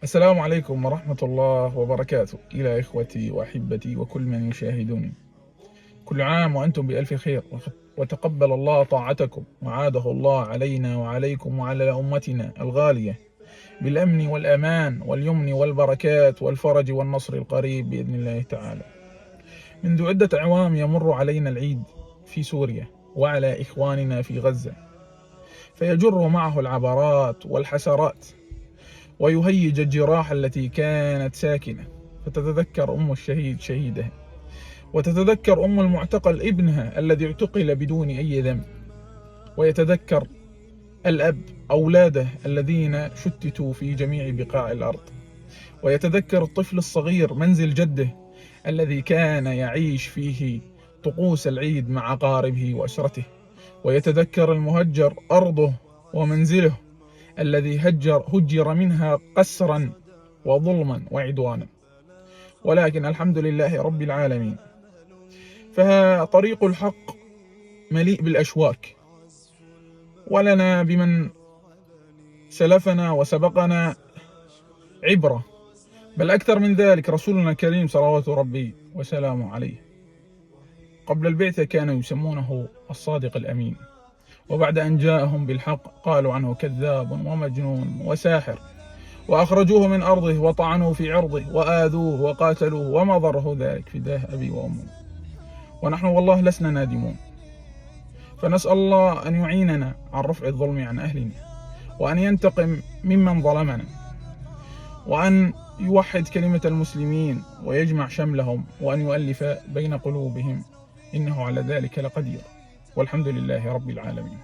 السلام عليكم ورحمة الله وبركاته. إلى إخوتي وأحبتي وكل من يشاهدوني، كل عام وأنتم بألف خير، وتقبل الله طاعتكم، وعاده الله علينا وعليكم وعلى أمتنا الغالية بالأمن والأمان واليمن والبركات والفرج والنصر القريب بإذن الله تعالى. منذ عدة أعوام يمر علينا العيد في سوريا وعلى إخواننا في غزة، فيجر معه العبرات والحسرات، ويهيج الجراح التي كانت ساكنة، فتتذكر أم الشهيد شهيدها، وتتذكر أم المعتقل ابنها الذي اعتقل بدون أي ذنب، ويتذكر الأب أولاده الذين شتتوا في جميع بقاع الأرض، ويتذكر الطفل الصغير منزل جده الذي كان يعيش فيه طقوس العيد مع أقاربه وأسرته، ويتذكر المهجر أرضه ومنزله الذي هجر منها قسرا وظلما وعدوانا. ولكن الحمد لله رب العالمين، فطريق الحق مليء بالأشواك، ولنا بمن سلفنا وسبقنا عبرة، بل أكثر من ذلك رسولنا الكريم صلوات ربي وسلامه عليه قبل البعثة كانوا يسمونه الصادق الأمين، وبعد أن جاءهم بالحق قالوا عنه كذاب ومجنون وساحر، وأخرجوه من أرضه وطعنوا في عرضه وآذوه وقاتلوه وما ضره ذلك فداه أبي وأمه. ونحن والله لسنا نادمون، فنسأل الله أن يعيننا عن رفع الظلم عن أهلنا، وأن ينتقم ممن ظلمنا، وأن يوحد كلمة المسلمين ويجمع شملهم، وأن يؤلف بين قلوبهم، إنه على ذلك لقدير، والحمد لله رب العالمين.